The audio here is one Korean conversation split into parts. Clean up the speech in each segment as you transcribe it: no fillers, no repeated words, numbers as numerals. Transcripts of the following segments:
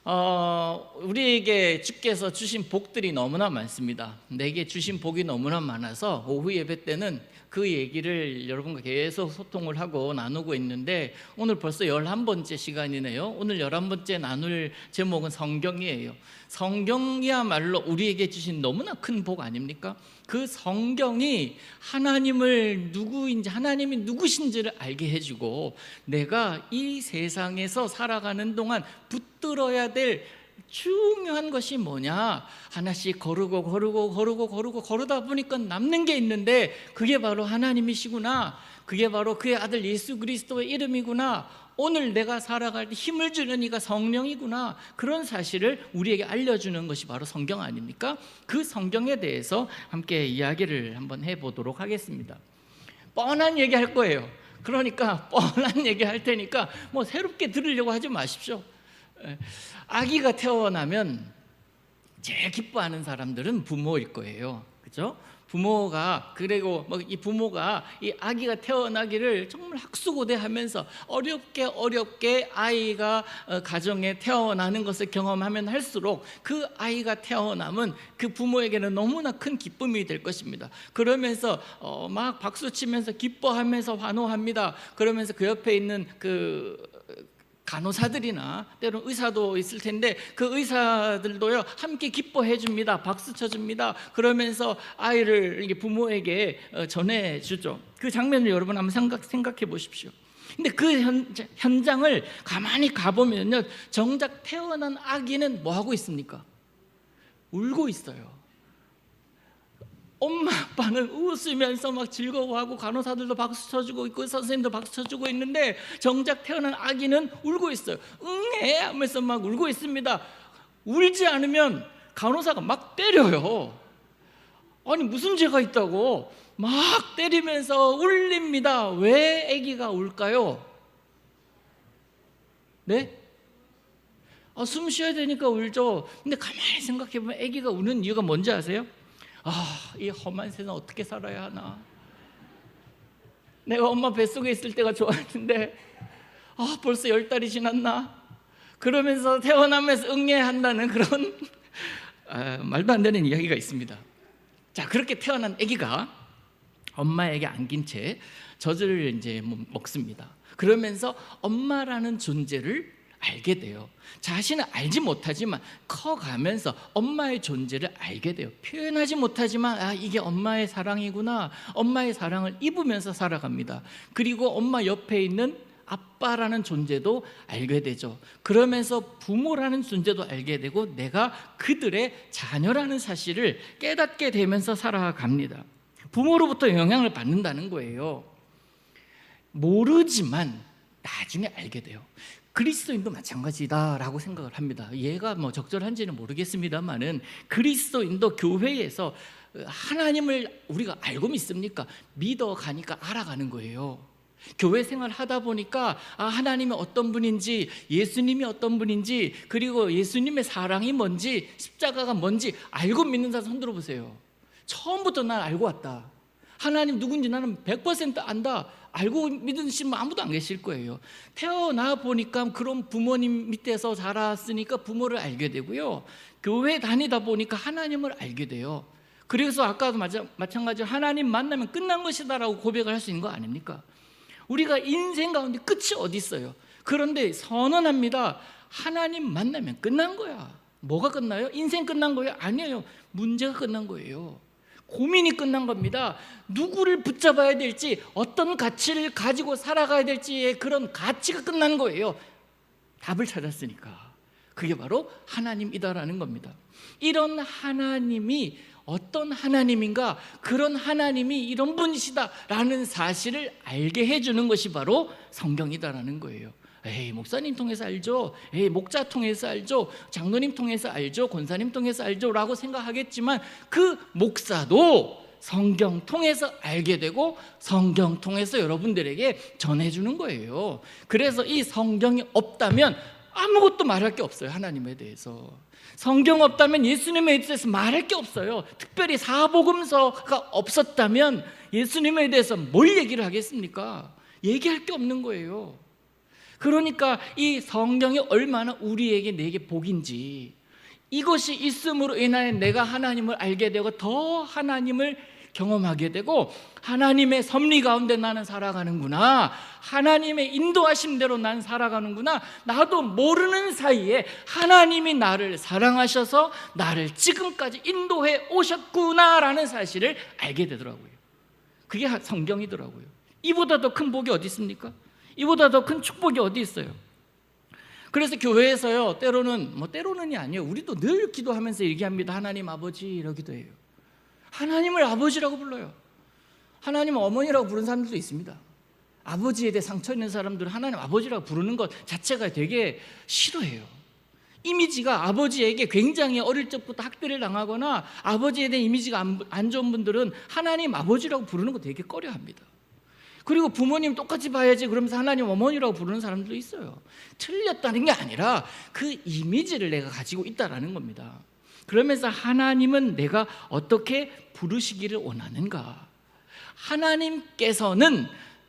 우리에게 주께서 주신 복들이 너무나 많습니다. 내게 주신 복이 너무나 많아서 오후 예배 때는 그 얘기를 여러분과 계속 소통을 하고 나누고 있는데, 오늘 벌써 11번째 시간이네요. 오늘 11번째 나눌 제목은 성경이에요. 성경이야말로 우리에게 주신 너무나 큰 복 아닙니까? 그 성경이 하나님을 누구인지, 하나님이 누구신지를 알게 해주고, 내가 이 세상에서 살아가는 동안 붙들어야 될 중요한 것이 뭐냐, 하나씩 거르다 보니까 남는 게 있는데 그게 바로 하나님이시구나, 그게 바로 그의 아들 예수 그리스도의 이름이구나, 오늘 내가 살아갈 때 힘을 주는 이가 성령이구나, 그런 사실을 우리에게 알려주는 것이 바로 성경 아닙니까? 그 성경에 대해서 함께 이야기를 한번 해보도록 하겠습니다. 뻔한 얘기 할 거예요. 그러니까 뻔한 얘기 할 테니까 뭐 새롭게 들으려고 하지 마십시오. 아기가 태어나면 제일 기뻐하는 사람들은 부모일 거예요. 그렇죠? 부모가, 그리고 이 부모가 이 아기가 태어나기를 정말 학수고대하면서 어렵게 아이가 가정에 태어나는 것을 경험하면 할수록 그 아이가 태어나면 그 부모에게는 너무나 큰 기쁨이 될 것입니다. 그러면서 막 박수 치면서 기뻐하면서 환호합니다. 그러면서 그 옆에 있는 그 간호사들이나 때론 의사도 있을 텐데 그 의사들도요 함께 기뻐해 줍니다. 박수 쳐 줍니다. 그러면서 아이를 부모에게 전해주죠. 그 장면을 여러분 한번 생각해 보십시오. 근데 그 현장을 가만히 가보면요, 정작 태어난 아기는 뭐 하고 있습니까? 울고 있어요. 엄마 아빠는 웃으면서 막 즐거워하고 간호사들도 박수 쳐주고 있고 선생님도 박수 쳐주고 있는데 정작 태어난 아기는 울고 있어요. 응애 하면서 막 울고 있습니다. 울지 않으면 간호사가 막 때려요. 아니 무슨 죄가 있다고 막 때리면서 울립니다. 왜 아기가 울까요? 네? 숨 쉬어야 되니까 울죠. 근데 가만히 생각해보면 아기가 우는 이유가 뭔지 아세요? 이 험한 세상 어떻게 살아야 하나, 내가 엄마 뱃속에 있을 때가 좋았는데 벌써 10달이 지났나, 그러면서 태어나면서 응애한다는 그런 말도 안 되는 이야기가 있습니다. 자, 그렇게 태어난 아기가 엄마에게 안긴 채 젖을 이제 먹습니다. 그러면서 엄마라는 존재를 알게 돼요. 자신은 알지 못하지만 커가면서 엄마의 존재를 알게 돼요. 표현하지 못하지만 이게 엄마의 사랑이구나, 엄마의 사랑을 입으면서 살아갑니다. 그리고 엄마 옆에 있는 아빠라는 존재도 알게 되죠. 그러면서 부모라는 존재도 알게 되고 내가 그들의 자녀라는 사실을 깨닫게 되면서 살아갑니다. 부모로부터 영향을 받는다는 거예요. 모르지만 나중에 알게 돼요. 그리스도인도 마찬가지다라고 생각을 합니다. 얘가 적절한지는 모르겠습니다만은 그리스도인도 교회에서 하나님을 우리가 알고 믿습니까? 믿어가니까 알아가는 거예요. 교회 생활 하다 보니까 하나님이 어떤 분인지, 예수님이 어떤 분인지, 그리고 예수님의 사랑이 뭔지, 십자가가 뭔지 알고 믿는 사람 손 들어보세요. 처음부터 난 알고 왔다, 하나님 누군지 나는 100% 안다, 알고 믿으시는 분 아무도 안 계실 거예요. 태어나 보니까 그런 부모님 밑에서 자랐으니까 부모를 알게 되고요, 교회 다니다 보니까 하나님을 알게 돼요. 그래서 아까도 마찬가지로 하나님 만나면 끝난 것이다라고 고백을 할 수 있는 거 아닙니까? 우리가 인생 가운데 끝이 어디 있어요? 그런데 선언합니다. 하나님 만나면 끝난 거야. 뭐가 끝나요? 인생 끝난 거예요? 아니에요. 문제가 끝난 거예요. 고민이 끝난 겁니다. 누구를 붙잡아야 될지, 어떤 가치를 가지고 살아가야 될지의 그런 가치가 끝난 거예요. 답을 찾았으니까. 그게 바로 하나님이다라는 겁니다. 이런 하나님이 어떤 하나님인가, 그런 하나님이 이런 분이시다라는 사실을 알게 해주는 것이 바로 성경이다라는 거예요. 목사님 통해서 알죠, 목자 통해서 알죠, 장로님 통해서 알죠, 권사님 통해서 알죠 라고 생각하겠지만 그 목사도 성경 통해서 알게 되고 성경 통해서 여러분들에게 전해주는 거예요. 그래서 이 성경이 없다면 아무것도 말할 게 없어요. 하나님에 대해서 성경 없다면 예수님에 대해서 말할 게 없어요. 특별히 사복음서가 없었다면 예수님에 대해서 뭘 얘기를 하겠습니까? 얘기할 게 없는 거예요. 그러니까 이 성경이 얼마나 우리에게 내게 복인지, 이것이 있음으로 인하여 내가 하나님을 알게 되고 더 하나님을 경험하게 되고 하나님의 섭리 가운데 나는 살아가는구나, 하나님의 인도하심대로 난 살아가는구나, 나도 모르는 사이에 하나님이 나를 사랑하셔서 나를 지금까지 인도해 오셨구나라는 사실을 알게 되더라고요. 그게 성경이더라고요. 이보다 더 큰 복이 어디 있습니까? 이보다 더 큰 축복이 어디 있어요? 그래서 교회에서요, 때로는이 아니에요, 우리도 늘 기도하면서 얘기합니다. 하나님 아버지 이러기도 해요. 하나님을 아버지라고 불러요. 하나님 어머니라고 부르는 사람들도 있습니다. 아버지에 대해 상처 있는 사람들은 하나님 아버지라고 부르는 것 자체가 되게 싫어해요. 이미지가 아버지에게 굉장히 어릴 적부터 학대를 당하거나 아버지에 대한 이미지가 안 좋은 분들은 하나님 아버지라고 부르는 거 되게 꺼려합니다. 그리고 부모님 똑같이 봐야지 그러면서 하나님 어머니라고 부르는 사람들도 있어요. 틀렸다는 게 아니라 그 이미지를 내가 가지고 있다라는 겁니다. 그러면서 하나님은 내가 어떻게 부르시기를 원하는가, 하나님께서는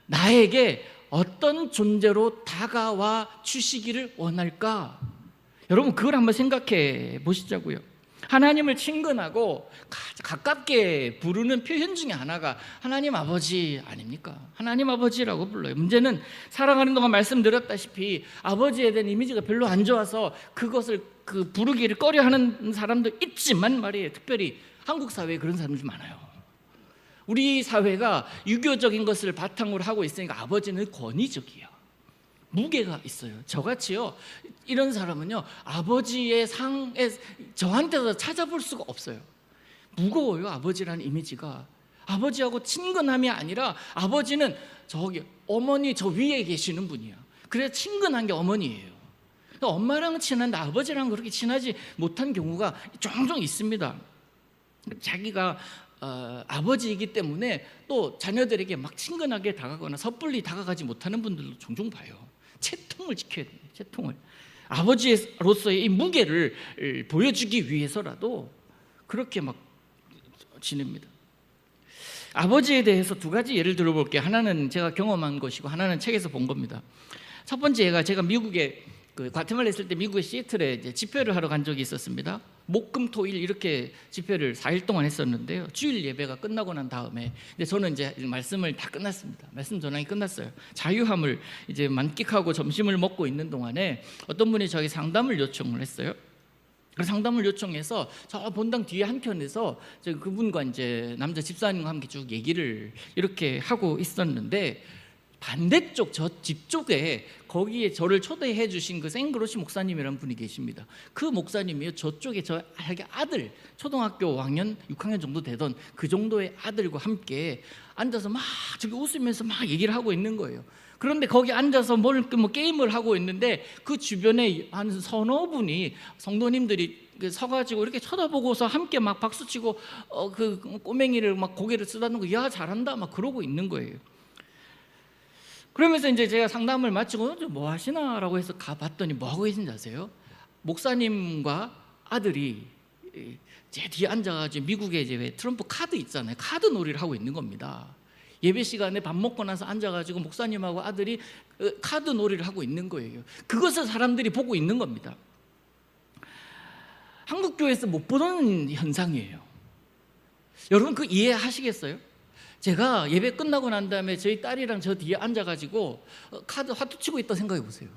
나에게 어떤 존재로 다가와 주시기를 원할까? 여러분, 그걸 한번 생각해 보시자고요. 하나님을 친근하고 가깝게 부르는 표현 중에 하나가 하나님 아버지 아닙니까? 하나님 아버지라고 불러요. 문제는 살아가는 동안 말씀드렸다시피 아버지에 대한 이미지가 별로 안 좋아서 그것을 부르기를 꺼려하는 사람도 있지만 말이에요, 특별히 한국 사회에 그런 사람들이 많아요. 우리 사회가 유교적인 것을 바탕으로 하고 있으니까 아버지는 권위적이에요. 무게가 있어요. 저같이요, 이런 사람은요, 아버지의 상에 저한테서 찾아볼 수가 없어요. 무거워요. 아버지라는 이미지가. 아버지하고 친근함이 아니라 아버지는 저기 어머니 저 위에 계시는 분이야. 그래서 친근한 게 어머니예요. 엄마랑은 친한데 아버지랑 그렇게 친하지 못한 경우가 종종 있습니다. 자기가 아버지이기 때문에 또 자녀들에게 막 친근하게 다가가거나 섣불리 다가가지 못하는 분들도 종종 봐요. 채통을 지켜야 돼요. 채통을. 아버지로서의 이 무게를 보여주기 위해서라도 그렇게 막 지냅니다. 아버지에 대해서 두 가지 예를 들어볼게요. 하나는 제가 경험한 것이고 하나는 책에서 본 겁니다. 첫 번째가 제가 미국에 과테말라 있을 때 미국의 시애틀에 이제 집회를 하러 간 적이 있었습니다. 목금토일 이렇게 집회를 4일 동안 했었는데요. 주일 예배가 끝나고 난 다음에, 근데 저는 이제 말씀을 다 끝났습니다. 말씀 전환이 끝났어요. 자유함을 이제 만끽하고 점심을 먹고 있는 동안에 어떤 분이 저에게 상담을 요청을 했어요. 그 상담을 요청해서 저 본당 뒤에 한켠에서 그분과 이제 남자 집사님과 함께 쭉 얘기를 이렇게 하고 있었는데, 반대쪽 저 집 쪽에 거기에 저를 초대해 주신 그 생그로시 목사님이라는 분이 계십니다. 그 목사님이요, 저쪽에 저에게 아들, 초등학교 5학년, 6학년 정도 되던 그 정도의 아들과 함께 앉아서 막 저기 웃으면서 막 얘기를 하고 있는 거예요. 그런데 거기 앉아서 뭐 게임을 하고 있는데 그 주변에 한 서너 분이 성도님들이 서가지고 이렇게 쳐다보고서 함께 막 박수치고 그 꼬맹이를 막 고개를 쓰다듬고 야 잘한다 막 그러고 있는 거예요. 그러면서 이제 제가 상담을 마치고 뭐 하시나라고 해서 가봤더니 뭐 하고 계신지 아세요? 목사님과 아들이 제 뒤에 앉아가지고 미국에 이제 왜 트럼프 카드 있잖아요. 카드 놀이를 하고 있는 겁니다. 예배 시간에 밥 먹고 나서 앉아가지고 목사님하고 아들이 카드 놀이를 하고 있는 거예요. 그것을 사람들이 보고 있는 겁니다. 한국 교회에서 못 보는 현상이에요. 여러분 그 이해하시겠어요? 제가 예배 끝나고 난 다음에 저희 딸이랑 저 뒤에 앉아가지고 카드 화투 치고 있다 생각해 보세요.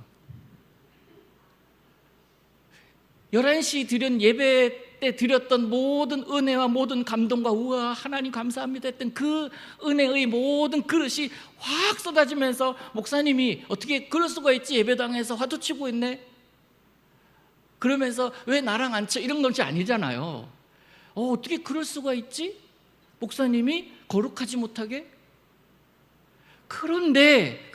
11시 드린 예배 때 드렸던 모든 은혜와 모든 감동과 우와 하나님 감사합니다 했던 그 은혜의 모든 그릇이 확 쏟아지면서 목사님이 어떻게 그럴 수가 있지, 예배당에서 화투 치고 있네 그러면서 왜 나랑 안 쳐, 이런 것이 아니잖아요. 어떻게 그럴 수가 있지? 목사님이 거룩하지 못하게? 그런데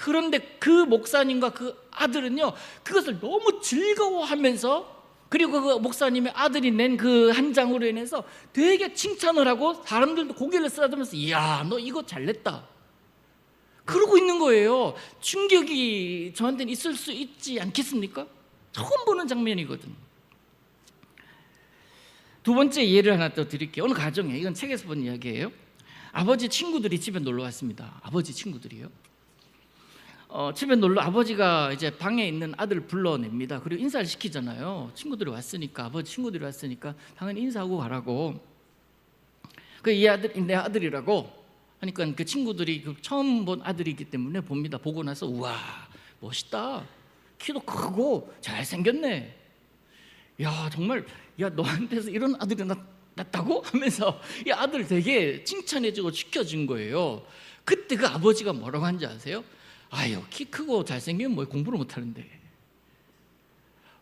그 목사님과 그 아들은요, 그것을 너무 즐거워하면서, 그리고 그 목사님의 아들이 낸 그 한 장으로 인해서 되게 칭찬을 하고 사람들도 고개를 쓰다듬으면서 이야 너 이거 잘냈다 그러고 있는 거예요. 충격이 저한테는 있을 수 있지 않겠습니까? 처음 보는 장면이거든. 두 번째 예를 하나 더 드릴게요. 어느 가정에, 이건 책에서 본 이야기예요. 아버지 친구들이 집에 놀러 왔습니다. 아버지 친구들이요. 집에 놀러 아버지가 이제 방에 있는 아들을 불러냅니다. 그리고 인사를 시키잖아요. 친구들이 왔으니까, 아버지 친구들이 왔으니까 당연히 인사하고 가라고. 이 아들 내 아들이라고 하니까 그 친구들이 그 처음 본 아들이기 때문에 봅니다. 보고 나서 우와 멋있다, 키도 크고 잘생겼네, 야 정말 야 너한테서 이런 아들이 났다고 하면서 이 아들 되게 칭찬해주고 지켜준 거예요. 그때 그 아버지가 뭐라고 한지 아세요? 아유 키 크고 잘생기면 뭐 공부를 못하는데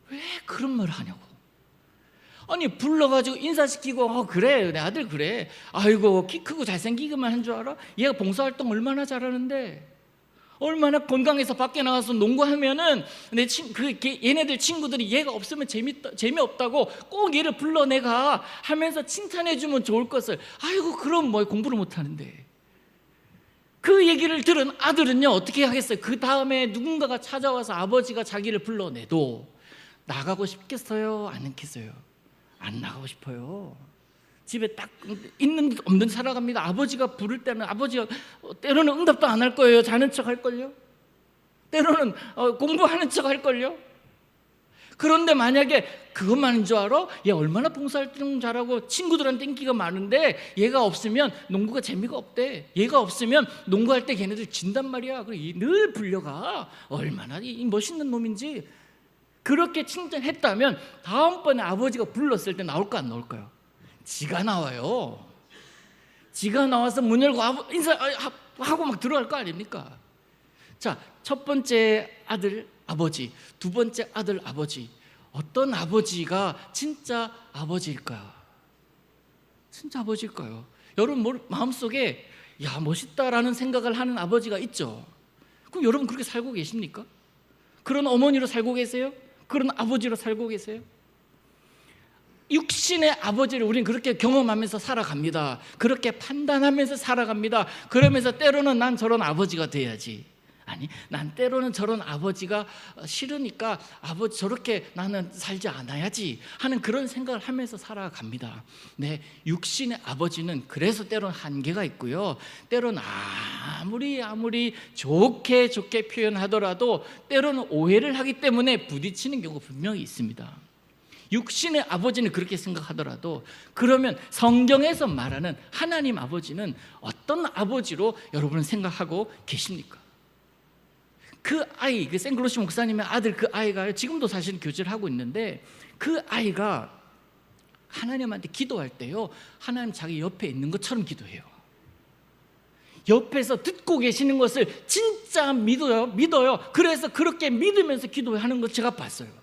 왜 그런 말을 하냐고. 아니 불러가지고 인사시키고 그래 내 아들 그래, 아이고 키 크고 잘생기기만 한 줄 알아? 얘가 봉사활동 얼마나 잘하는데, 얼마나 건강해서 밖에 나가서 농구하면은 얘네들 친구들이 얘가 없으면 재미없다고 꼭 얘를 불러내가 하면서 칭찬해주면 좋을 것을, 아이고 그럼 뭐 공부를 못하는데. 그 얘기를 들은 아들은요 어떻게 하겠어요? 그 다음에 누군가가 찾아와서 아버지가 자기를 불러내도 나가고 싶겠어요? 안 했겠어요? 안 나가고 싶어요. 집에 딱 있는 듯 없는 듯 살아갑니다. 아버지가 부를 때는 아버지가 때로는 응답도 안 할 거예요. 자는 척 할걸요. 때로는 공부하는 척 할걸요. 그런데 만약에 그것만인 줄 알아? 얘 얼마나 봉사활동 잘하고 친구들한테 인기가 많은데 얘가 없으면 농구가 재미가 없대. 얘가 없으면 농구할 때 걔네들 진단 말이야. 늘 불려가. 얼마나 멋있는 놈인지. 그렇게 칭찬했다면 다음번에 아버지가 불렀을 때 나올까 안 나올까요? 지가 나와요. 지가 나와서 문 열고 인사하고 막 들어갈 거 아닙니까? 자, 첫 번째 아들 아버지, 두 번째 아들 아버지, 어떤 아버지가 진짜 아버지일까요? 진짜 아버지일까요? 여러분 마음속에 야 멋있다라는 생각을 하는 아버지가 있죠. 그럼 여러분 그렇게 살고 계십니까? 그런 어머니로 살고 계세요? 그런 아버지로 살고 계세요? 육신의 아버지를 우리는 그렇게 경험하면서 살아갑니다. 그렇게 판단하면서 살아갑니다. 그러면서 때로는 난 저런 아버지가 돼야지, 아니 난 때로는 저런 아버지가 싫으니까 아버지 저렇게 나는 살지 않아야지 하는 그런 생각을 하면서 살아갑니다. 네, 육신의 아버지는 그래서 때로는 한계가 있고요, 때로는 아무리 좋게 표현하더라도 때로는 오해를 하기 때문에 부딪히는 경우가 분명히 있습니다. 육신의 아버지는 그렇게 생각하더라도 그러면 성경에서 말하는 하나님 아버지는 어떤 아버지로 여러분은 생각하고 계십니까? 그 아이, 그 생글로시 목사님의 아들 그 아이가 지금도 사실 교제를 하고 있는데 그 아이가 하나님한테 기도할 때요 하나님 자기 옆에 있는 것처럼 기도해요. 옆에서 듣고 계시는 것을 진짜 믿어요. 그래서 그렇게 믿으면서 기도하는 것 제가 봤어요.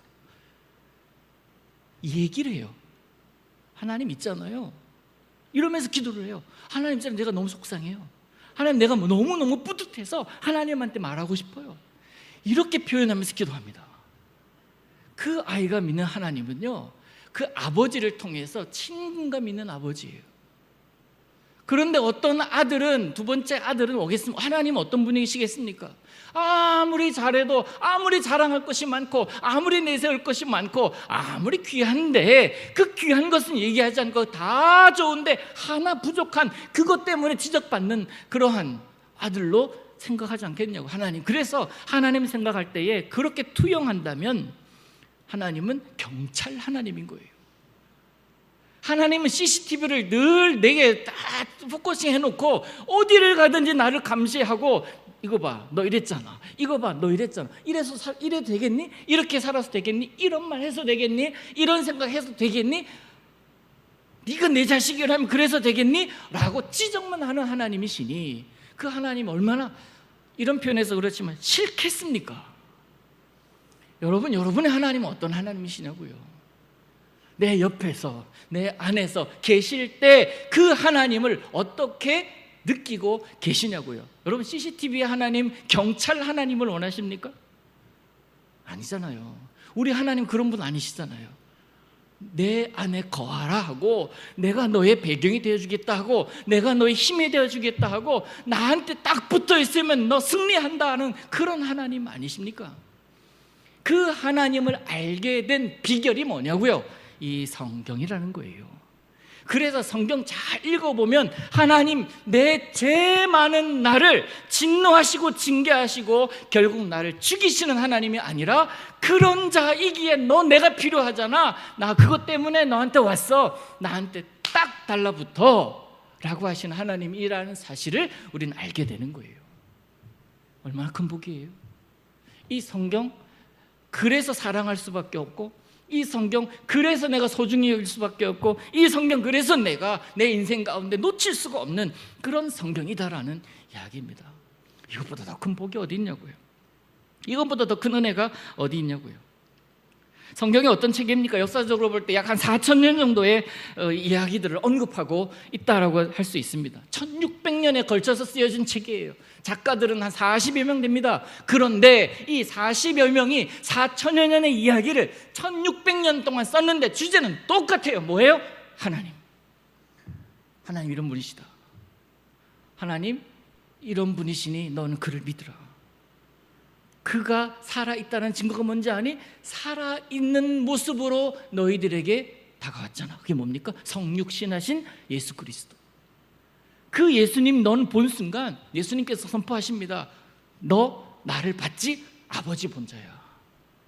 얘기를 해요. 하나님 있잖아요. 이러면서 기도를 해요. 하나님 있잖아요. 내가 너무 속상해요. 하나님 내가 너무너무 뿌듯해서 하나님한테 말하고 싶어요. 이렇게 표현하면서 기도합니다. 그 아이가 믿는 하나님은요 그 아버지를 통해서 친근감 있는 아버지예요. 그런데 어떤 아들은, 두 번째 아들은 오겠습니까? 하나님은 어떤 분이시겠습니까? 아무리 잘해도, 아무리 자랑할 것이 많고, 아무리 내세울 것이 많고, 아무리 귀한데 그 귀한 것은 얘기하지 않고 다 좋은데 하나 부족한 그것 때문에 지적받는 그러한 아들로 생각하지 않겠냐고 하나님. 그래서 하나님 생각할 때에 그렇게 투영한다면 하나님은 경찰 하나님인 거예요. 하나님은 CCTV를 늘 내게 딱 포커싱 해놓고 어디를 가든지 나를 감시하고, 이거 봐 너 이랬잖아, 이거 봐 너 이랬잖아, 이래도 되겠니? 이렇게 살아서 되겠니? 이런 말 해서 되겠니? 이런 생각해서 되겠니? 네가 내 자식이라면 그래서 되겠니? 라고 지적만 하는 하나님이시니 그 하나님 얼마나, 이런 표현에서 그렇지만 싫겠습니까? 여러분의 하나님은 어떤 하나님이시냐고요. 내 옆에서 내 안에서 계실 때 그 하나님을 어떻게 느끼고 계시냐고요. 여러분 CCTV 하나님, 경찰 하나님을 원하십니까? 아니잖아요. 우리 하나님 그런 분 아니시잖아요. 내 안에 거하라 하고, 내가 너의 배경이 되어주겠다 하고, 내가 너의 힘이 되어주겠다 하고, 나한테 딱 붙어있으면 너 승리한다 하는 그런 하나님 아니십니까? 그 하나님을 알게 된 비결이 뭐냐고요? 이 성경이라는 거예요. 그래서 성경 잘 읽어보면 하나님 내 죄 많은 나를 진노하시고 징계하시고 결국 나를 죽이시는 하나님이 아니라 그런 자이기에 너 내가 필요하잖아, 나 그것 때문에 너한테 왔어, 나한테 딱 달라붙어 라고 하시는 하나님이라는 사실을 우리는 알게 되는 거예요. 얼마나 큰 복이에요. 이 성경 그래서 사랑할 수밖에 없고, 이 성경 그래서 내가 소중히 여길 수밖에 없고, 이 성경 그래서 내가 내 인생 가운데 놓칠 수가 없는 그런 성경이다라는 이야기입니다. 이것보다 더 큰 복이 어디 있냐고요. 이것보다 더 큰 은혜가 어디 있냐고요. 성경이 어떤 책입니까? 역사적으로 볼 때 약 한 4,000년 정도의 이야기들을 언급하고 있다라고 할 수 있습니다. 1600년에 걸쳐서 쓰여진 책이에요. 작가들은 한 40여 명 됩니다. 그런데 이 40여 명이 4,000여 년의 이야기를 1600년 동안 썼는데 주제는 똑같아요. 뭐예요? 하나님. 하나님 이런 분이시다. 하나님 이런 분이시니 너는 그를 믿으라. 그가 살아있다는 증거가 뭔지 아니? 살아있는 모습으로 너희들에게 다가왔잖아. 그게 뭡니까? 성육신하신 예수 그리스도. 그 예수님 넌 본 순간 예수님께서 선포하십니다. 너 나를 봤지? 아버지 본 자야.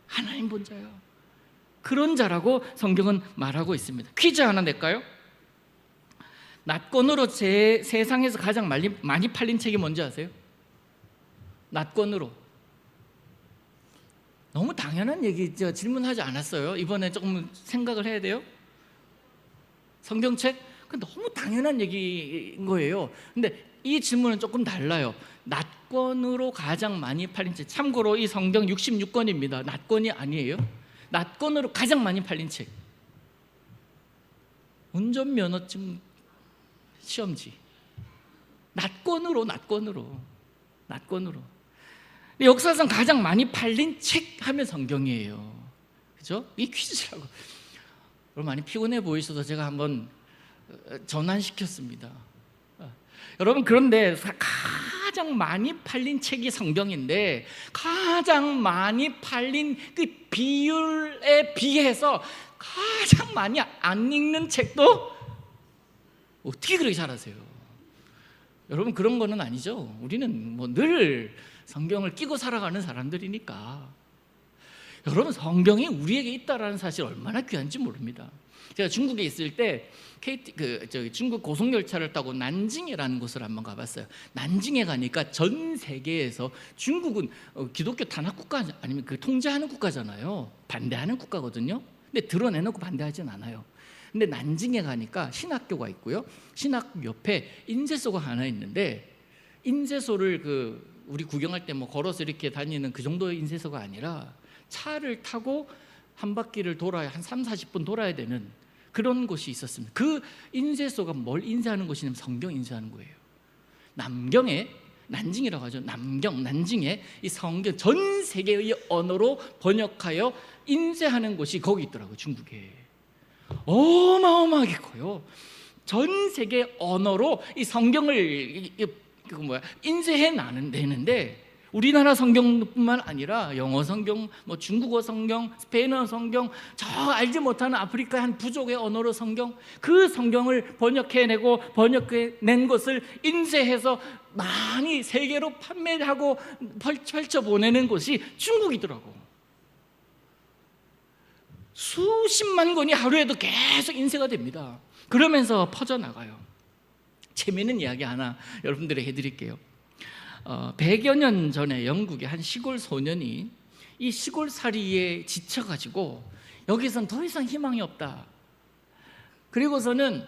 하나님 본 자야. 그런 자라고 성경은 말하고 있습니다. 퀴즈 하나 낼까요? 낫권으로 세상에서 가장 많이 팔린 책이 뭔지 아세요? 낫권으로. 너무 당연한 얘기죠. 질문하지 않았어요. 이번에 조금 생각을 해야 돼요. 성경책? 너무 당연한 얘기인 거예요. 근데 이 질문은 조금 달라요. 낫권으로 가장 많이 팔린 책. 참고로 이 성경 66권입니다. 낫권이 아니에요. 낫권으로 가장 많이 팔린 책. 운전면허증 시험지. 낫권으로. 역사상 가장 많이 팔린 책 하면 성경이에요. 그죠? 이 퀴즈라고. 여러분 많이 피곤해 보이셔서 제가 한번 전환시켰습니다. 여러분 그런데 가장 많이 팔린 책이 성경인데 가장 많이 팔린 그 비율에 비해서 가장 많이 안 읽는 책도 어떻게 그렇게 잘하세요? 여러분 그런 거는 아니죠. 우리는 뭐 늘 성경을 끼고 살아가는 사람들이니까. 여러분 성경이 우리에게 있다라는 사실 얼마나 귀한지 모릅니다. 제가 중국에 있을 때 중국 고속열차를 타고 난징이라는 곳을 한번 가봤어요. 난징에 가니까 전 세계에서 중국은 기독교 탄압국가 아니면 그 통제하는 국가잖아요. 반대하는 국가거든요. 근데 드러내놓고 반대하진 않아요. 근데 난징에 가니까 신학교가 있고요. 신학교 옆에 인쇄소가 하나 있는데 인쇄소를 우리 구경할 때 뭐 걸어서 이렇게 다니는 그 정도의 인쇄소가 아니라 차를 타고 한 바퀴를 돌아야 한 30-40분 돌아야 되는 그런 곳이 있었습니다. 그 인쇄소가 뭘 인쇄하는 곳이냐면 성경 인쇄하는 거예요. 남경에 난징이라고 하죠. 난징에 이 성경 전 세계의 언어로 번역하여 인쇄하는 곳이 거기 있더라고요. 중국에. 어마어마하게 커요. 전 세계 언어로 이 성경을 인쇄해 내는데 우리나라 성경뿐만 아니라 영어 성경, 뭐 중국어 성경, 스페인어 성경, 저 알지 못하는 아프리카의 한 부족의 언어로 성경, 그 성경을 번역해낸 것을 인쇄해서 많이 세계로 판매하고 펼쳐보내는 곳이 중국이더라고. 수십만 권이 하루에도 계속 인쇄가 됩니다. 그러면서 퍼져나가요. 재미있는 이야기 하나 여러분들에게 해드릴게요. 100여 년 전에 영국의 한 시골 소년이 이 시골살이에 지쳐가지고 여기선 더 이상 희망이 없다. 그리고서는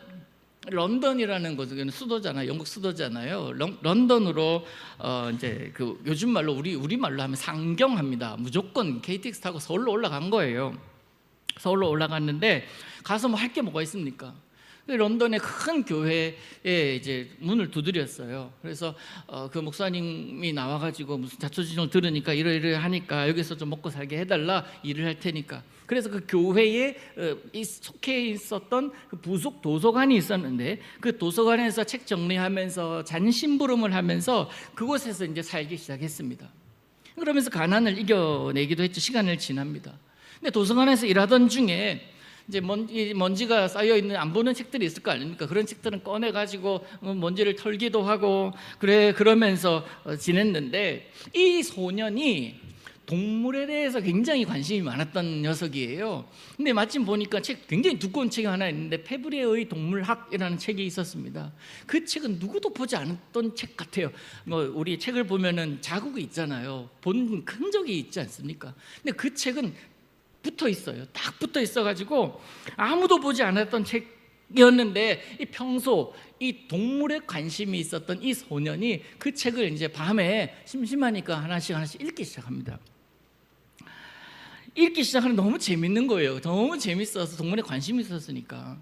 런던이라는 곳은 수도잖아요. 영국 수도잖아요. 런던으로 이제 요즘 말로 우리 말로 하면 상경합니다. 무조건 KTX 타고 서울로 올라간 거예요. 서울로 올라갔는데 가서 뭐 할 게 뭐가 있습니까? 런던의 큰 교회에 이제 문을 두드렸어요. 그래서 그 목사님이 나와가지고 무슨 자초지종 들으니까 이러이러 하니까 여기서 좀 먹고 살게 해달라, 일을 할 테니까. 그래서 그 교회에 속해 있었던 그 부속 도서관이 있었는데 그 도서관에서 책 정리하면서 잔심부름을 하면서 그곳에서 이제 살기 시작했습니다. 그러면서 가난을 이겨내기도 했죠. 시간을 지납니다. 근데 도서관에서 일하던 중에 이제 먼지가 쌓여 있는 안 보는 책들이 있을 거 아닙니까? 그런 책들은 꺼내 가지고 먼지를 털기도 하고 그러면서 지냈는데, 이 소년이 동물에 대해서 굉장히 관심이 많았던 녀석이에요. 근데 마침 보니까 굉장히 두꺼운 책이 하나 있는데 페브리에의 동물학이라는 책이 있었습니다. 그 책은 누구도 보지 않았던 책 같아요. 우리 책을 보면은 자국이 있잖아요. 본 흔적이 있지 않습니까? 근데 그 책은 붙어 있어요. 딱 붙어 있어가지고 아무도 보지 않았던 책이었는데, 이 평소 이 동물에 관심이 있었던 이 소년이 그 책을 이제 밤에 심심하니까 하나씩 읽기 시작합니다. 읽기 시작하는 너무 재밌는 거예요. 너무 재밌어서, 동물에 관심이 있었으니까.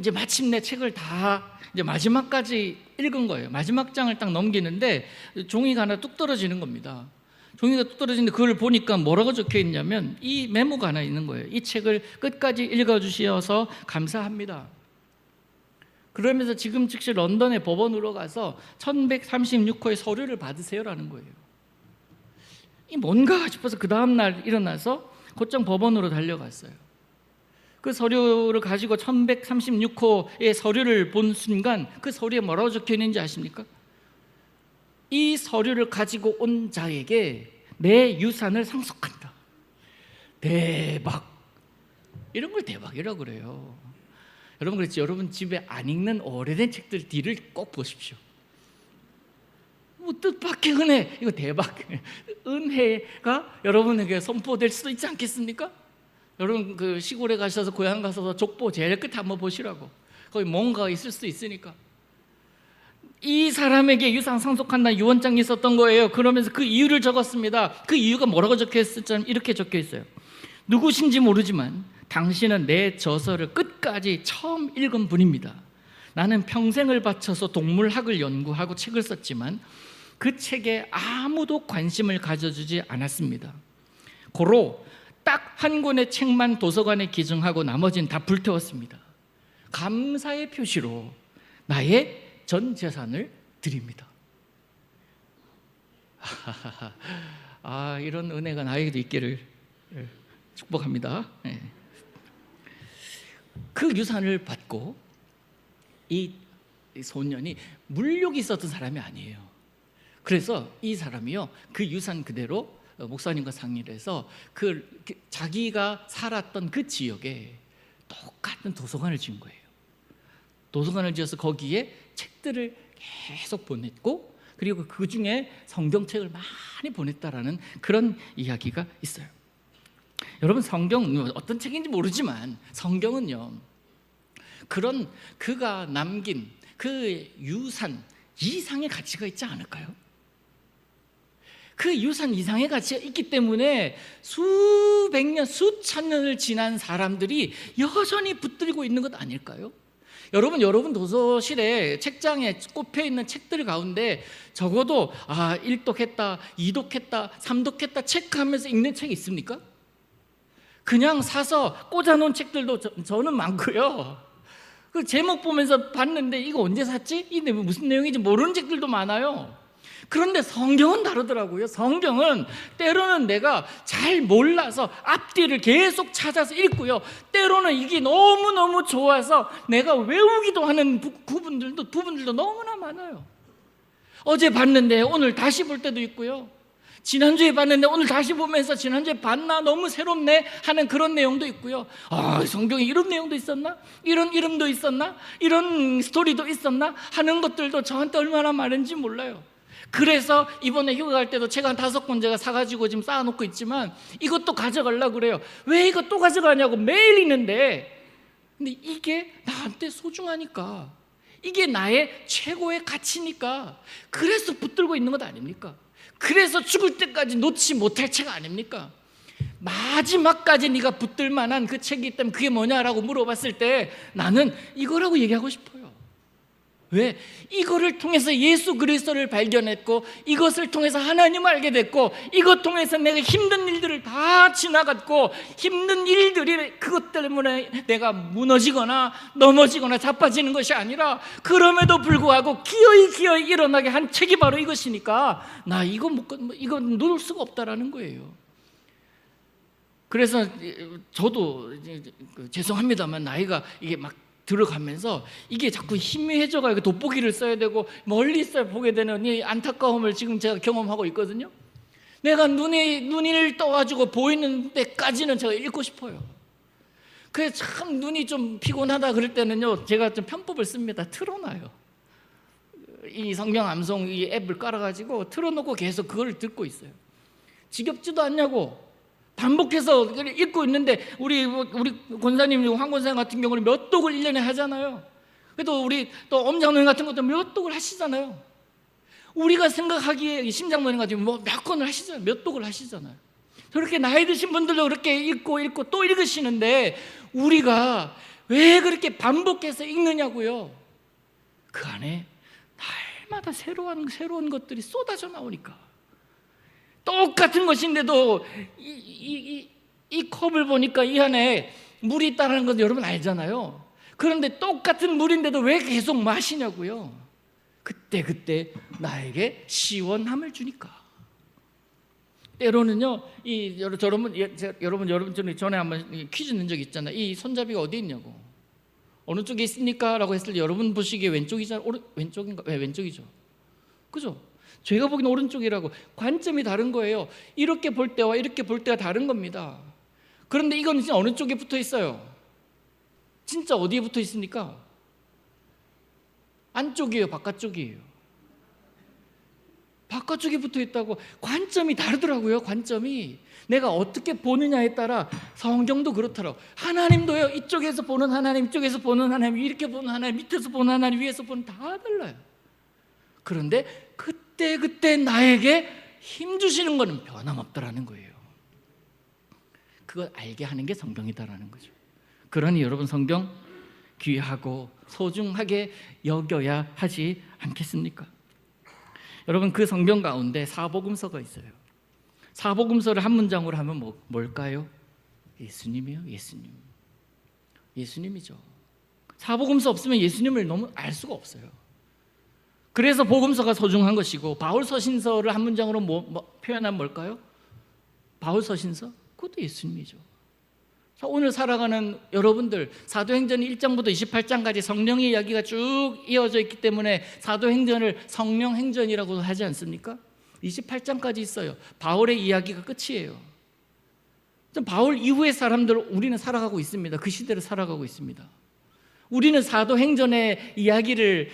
이제 마침내 책을 다 이제 마지막까지 읽은 거예요. 마지막 장을 딱 넘기는데 종이가 하나 뚝 떨어지는 겁니다. 종이가 뚝 떨어지는데 그걸 보니까 뭐라고 적혀 있냐면, 이 메모가 하나 있는 거예요. 이 책을 끝까지 읽어주셔서 감사합니다. 그러면서 지금 즉시 런던의 법원으로 가서 1136호의 서류를 받으세요라는 거예요. 이 뭔가 싶어서 그 다음날 일어나서 곧장 법원으로 달려갔어요. 그 서류를 가지고 1136호의 서류를 본 순간 그 서류에 뭐라고 적혀 있는지 아십니까? 이 서류를 가지고 온 자에게 내 유산을 상속한다. 대박. 이런 걸 대박이라고 그래요. 여러분, 그렇지? 여러분 집에 안 읽는 오래된 책들 뒤를 꼭 보십시오. 뜻밖의 은혜, 이거 대박. 은혜가 여러분에게 선포될 수도 있지 않겠습니까? 여러분 그 시골에 가셔서 고향 가서 족보 제일 끝에 한번 보시라고. 거기 뭔가 있을 수 있으니까. 이 사람에게 유산 상속한다는 유언장이 있었던 거예요. 그러면서 그 이유를 적었습니다. 그 이유가 뭐라고 적혀 있었냐면 이렇게 적혀 있어요. 누구신지 모르지만 당신은 내 저서를 끝까지 처음 읽은 분입니다. 나는 평생을 바쳐서 동물학을 연구하고 책을 썼지만 그 책에 아무도 관심을 가져주지 않았습니다. 고로 딱 한 권의 책만 도서관에 기증하고 나머지는 다 불태웠습니다. 감사의 표시로 나의 전 재산을 드립니다. 이런 은혜가 나에게도 있기를 축복합니다. 그 유산을 받고 이 소년이 물욕이 있었던 사람이 아니에요. 그래서 이 사람이요, 그 유산 그대로 목사님과 상의를 해서 자기가 살았던 그 지역에 똑같은 도서관을 지은 거예요. 도서관을 지어서 거기에 책들을 계속 보냈고, 그리고 그 중에 성경책을 많이 보냈다라는 그런 이야기가 있어요. 여러분, 성경 어떤 책인지 모르지만 성경은요, 그런 그가 남긴 그 유산 이상의 가치가 있지 않을까요? 그 유산 이상의 가치가 있기 때문에 수백 년, 수천 년을 지난 사람들이 여전히 붙들고 있는 것 아닐까요? 여러분 도서실에 책장에 꼽혀 있는 책들 가운데 적어도 1독했다, 2독했다, 3독했다 체크하면서 읽는 책이 있습니까? 그냥 사서 꽂아놓은 책들도 저는 많고요. 그 제목 보면서 봤는데 이거 언제 샀지? 이게 무슨 내용인지 모르는 책들도 많아요. 그런데 성경은 다르더라고요. 성경은 때로는 내가 잘 몰라서 앞뒤를 계속 찾아서 읽고요, 때로는 이게 너무너무 좋아서 내가 외우기도 하는 부분들도 너무나 많아요. 어제 봤는데 오늘 다시 볼 때도 있고요, 지난주에 봤는데 오늘 다시 보면서 지난주에 봤나? 너무 새롭네 하는 그런 내용도 있고요. 성경에 이런 내용도 있었나? 이런 이름도 있었나? 이런 스토리도 있었나? 하는 것들도 저한테 얼마나 많은지 몰라요. 그래서 이번에 휴가 갈 때도 책 한 5권 제가 사가지고 지금 쌓아놓고 있지만 이것도 가져가려고 그래요. 왜 이거 또 가져가냐고 매일 있는데, 근데 이게 나한테 소중하니까, 이게 나의 최고의 가치니까, 그래서 붙들고 있는 것 아닙니까? 그래서 죽을 때까지 놓지 못할 책 아닙니까? 마지막까지 네가 붙들 만한 그 책이 있다면 그게 뭐냐라고 물어봤을 때 나는 이거라고 얘기하고 싶어요. 왜? 이거를 통해서 예수 그리스도를 발견했고, 이것을 통해서 하나님을 알게 됐고, 이것 통해서 내가 힘든 일들을 다 지나갔고, 힘든 일들이 그것 때문에 내가 무너지거나 넘어지거나 자빠지는 것이 아니라 그럼에도 불구하고 기어이 일어나게 한 책이 바로 이것이니까 나 이거 놓을 수가 없다라는 거예요. 그래서 저도 죄송합니다만 나이가 이게 막 들어가면서 이게 자꾸 희미해져가지고 돋보기를 써야 되고 멀리 있어야 보게 되는 이 안타까움을 지금 제가 경험하고 있거든요. 내가 눈을 떠가지고 보이는 데까지는 제가 읽고 싶어요. 그래서 참 눈이 좀 피곤하다 그럴 때는요, 제가 좀 편법을 씁니다. 틀어놔요. 이 성경 암송 이 앱을 깔아가지고 틀어놓고 계속 그걸 듣고 있어요. 지겹지도 않냐고. 반복해서 읽고 있는데 우리 권사님, 황 권사님 같은 경우는 몇 독을 1년에 하잖아요. 그래도 우리 또 엄장로님 같은 것도 몇 독을 하시잖아요. 우리가 생각하기에 심장노님 같은 경우 몇 권을 하시잖아요. 몇 독을 하시잖아요. 저렇게 나이 드신 분들도 그렇게 읽고 또 읽으시는데 우리가 왜 그렇게 반복해서 읽느냐고요. 그 안에 날마다 새로운 것들이 쏟아져 나오니까. 똑같은 것인데도 이 컵을 보니까 이 안에 물이 있다는 건 여러분 알잖아요. 그런데 똑같은 물인데도 왜 계속 마시냐고요. 그때 나에게 시원함을 주니까. 때로는요, 여러분 전에 한번 퀴즈 낸 적 있잖아요. 이 손잡이가 어디 있냐고. 어느 쪽에 있습니까? 라고 했을 때 여러분 보시기에 왼쪽이잖아요. 왼쪽인가? 네, 왼쪽이죠. 그죠? 제가 보기엔 오른쪽이라고. 관점이 다른 거예요. 이렇게 볼 때와 이렇게 볼 때가 다른 겁니다. 그런데 이건 진짜 어느 쪽에 붙어 있어요? 진짜 어디에 붙어 있습니까? 안쪽이에요? 바깥쪽이에요? 바깥쪽에 붙어 있다고. 관점이 다르더라고요. 관점이 내가 어떻게 보느냐에 따라. 성경도 그렇더라고. 하나님도요, 이쪽에서 보는 하나님, 이쪽에서 보는 하나님, 이렇게 보는 하나님, 밑에서 보는 하나님, 위에서 보는 다 달라요. 그런데 그때 나에게 힘 주시는 것은 변함없더라는 거예요. 그걸 알게 하는 게 성경이다라는 거죠. 그러니 여러분, 성경 귀하고 소중하게 여겨야 하지 않겠습니까? 여러분, 그 성경 가운데 사복음서가 있어요. 사복음서를 한 문장으로 하면 뭘까요? 예수님이요. 예수님이죠. 사복음서 없으면 예수님을 너무 알 수가 없어요. 그래서 복음서가 소중한 것이고, 바울 서신서를 한 문장으로 표현하면 뭘까요? 바울 서신서? 그것도 예수님이죠. 오늘 살아가는 여러분들, 사도행전 1장부터 28장까지 성령의 이야기가 쭉 이어져 있기 때문에 사도행전을 성령행전이라고 하지 않습니까? 28장까지 있어요. 바울의 이야기가 끝이에요. 바울 이후의 사람들 우리는 살아가고 있습니다. 그 시대를 살아가고 있습니다. 우리는 사도행전의 이야기를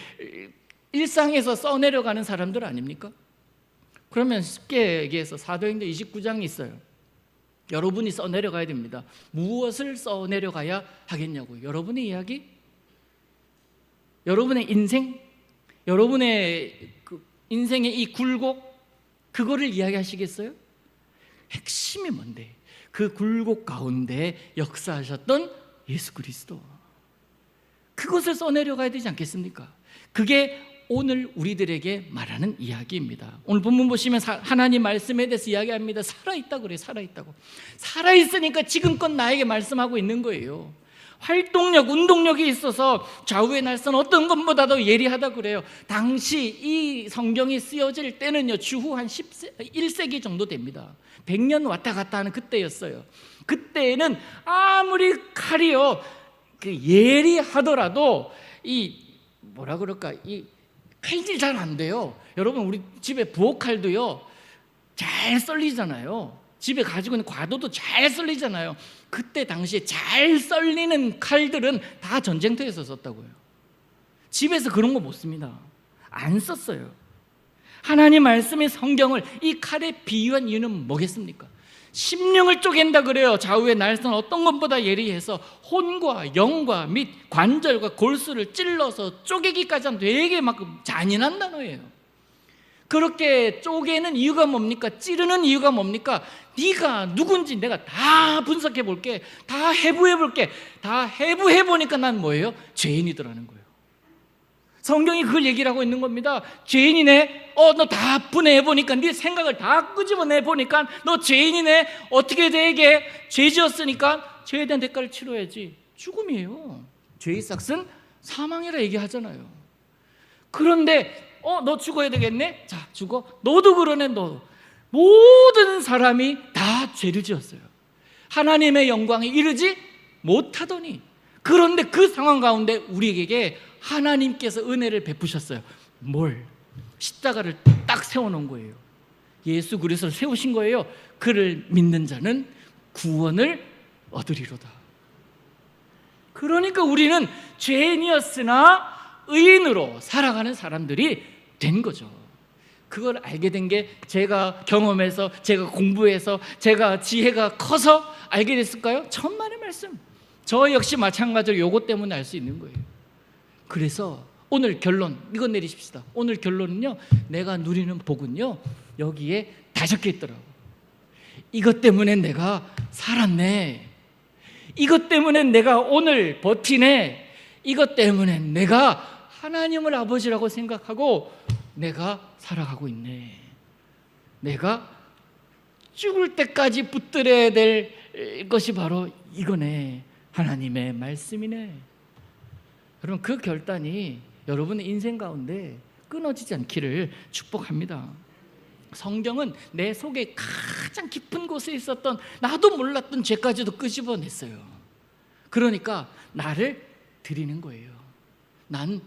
일상에서 써내려가는 사람들 아닙니까? 그러면 쉽게 얘기해서 사도행전 29장이 있어요. 여러분이 써내려가야 됩니다. 무엇을 써내려가야 하겠냐고요. 여러분의 이야기? 여러분의 인생? 여러분의 인생의 이 굴곡? 그거를 이야기하시겠어요? 핵심이 뭔데? 그 굴곡 가운데 역사하셨던 예수 그리스도, 그것을 써내려가야 되지 않겠습니까? 그게 오늘 우리들에게 말하는 이야기입니다. 오늘 본문 보시면 하나님 말씀에 대해서 이야기합니다. 살아있다고 그래요. 살아있다고. 살아있으니까 지금껏 나에게 말씀하고 있는 거예요. 활동력, 운동력이 있어서 좌우의 날선 어떤 것보다도 예리하다 그래요. 당시 이 성경이 쓰여질 때는요, 주후 한 1세기 정도 됩니다. 100년 왔다 갔다 하는 그때였어요. 그때는 아무리 칼이요 예리하더라도 이 뭐라 그럴까, 이 칼질 잘 안 돼요. 여러분, 우리 집에 부엌칼도요 잘 썰리잖아요. 집에 가지고 있는 과도도 잘 썰리잖아요. 그때 당시에 잘 썰리는 칼들은 다 전쟁터에서 썼다고요. 집에서 그런 거 못 씁니다. 안 썼어요. 하나님 말씀의 성경을 이 칼에 비유한 이유는 뭐겠습니까? 심령을 쪼갠다 그래요. 좌우의 날선 어떤 것보다 예리해서 혼과 영과 및 관절과 골수를 찔러서 쪼개기까지 하면 되게 막 잔인한 단어예요. 그렇게 쪼개는 이유가 뭡니까? 찌르는 이유가 뭡니까? 네가 누군지 내가 다 분석해 볼게, 다 해부해 볼게. 다 해부해 보니까 난 뭐예요? 죄인이더라는 거예요. 성경이 그걸 얘기를 하고 있는 겁니다. 죄인이네. 너 다 분해해 보니까, 네 생각을 다 끄집어내 보니까 너 죄인이네. 어떻게 되게? 죄 지었으니까 죄에 대한 대가를 치러야지. 죽음이에요. 죄의 삭은 사망이라 얘기하잖아요. 그런데 너 죽어야 되겠네? 자, 죽어. 너도 그러네. 너. 모든 사람이 다 죄를 지었어요. 하나님의 영광에 이르지 못하더니, 그런데 그 상황 가운데 우리에게 하나님께서 은혜를 베푸셨어요. 뭘? 십자가를 딱 세워놓은 거예요. 예수 그리스도를 세우신 거예요. 그를 믿는 자는 구원을 얻으리로다. 그러니까 우리는 죄인이었으나 의인으로 살아가는 사람들이 된 거죠. 그걸 알게 된 게 제가 경험해서, 제가 공부해서, 제가 지혜가 커서 알게 됐을까요? 천만의 말씀. 저 역시 마찬가지로 요것 때문에 알 수 있는 거예요. 그래서 오늘 결론, 이거 내리십시다. 오늘 결론은요, 내가 누리는 복은요, 여기에 다 적혀 있더라고. 이것 때문에 내가 살았네. 이것 때문에 내가 오늘 버티네. 이것 때문에 내가 하나님을 아버지라고 생각하고 내가 살아가고 있네. 내가 죽을 때까지 붙들어야 될 것이 바로 이거네. 하나님의 말씀이네. 여러분, 그 결단이 여러분의 인생 가운데 끊어지지 않기를 축복합니다. 성경은 내 속에 가장 깊은 곳에 있었던 나도 몰랐던 죄까지도 끄집어냈어요. 그러니까 나를 드리는 거예요. 난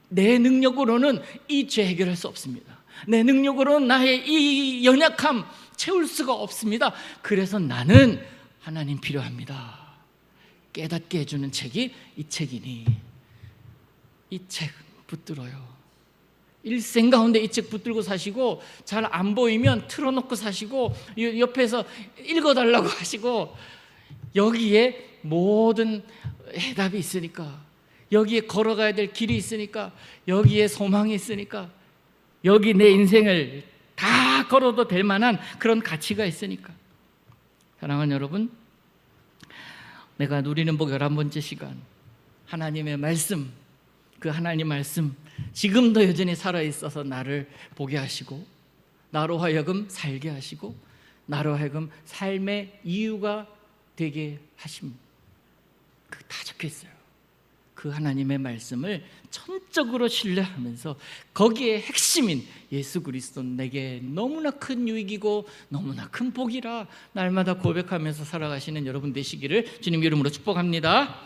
내 능력으로는 이 죄 해결할 수 없습니다. 내 능력으로는 나의 이 연약함 채울 수가 없습니다. 그래서 나는 하나님 필요합니다. 깨닫게 해주는 책이 이 책이니 이 책 붙들어요. 일생 가운데 이 책 붙들고 사시고, 잘 안 보이면 틀어놓고 사시고, 옆에서 읽어달라고 하시고, 여기에 모든 해답이 있으니까, 여기에 걸어가야 될 길이 있으니까, 여기에 소망이 있으니까, 여기 내 인생을 다 걸어도 될 만한 그런 가치가 있으니까. 사랑하는 여러분, 내가 누리는 복 11번째 시간, 하나님의 말씀, 그 하나님 말씀 지금도 여전히 살아있어서 나를 보게 하시고, 나로 하여금 살게 하시고, 나로 하여금 삶의 이유가 되게 하심, 그 다 적혀있어요. 그 하나님의 말씀을 전적으로 신뢰하면서 거기에 핵심인 예수 그리스도는 내게 너무나 큰 유익이고 너무나 큰 복이라 날마다 고백하면서 살아가시는 여러분 되시기를 주님 이름으로 축복합니다.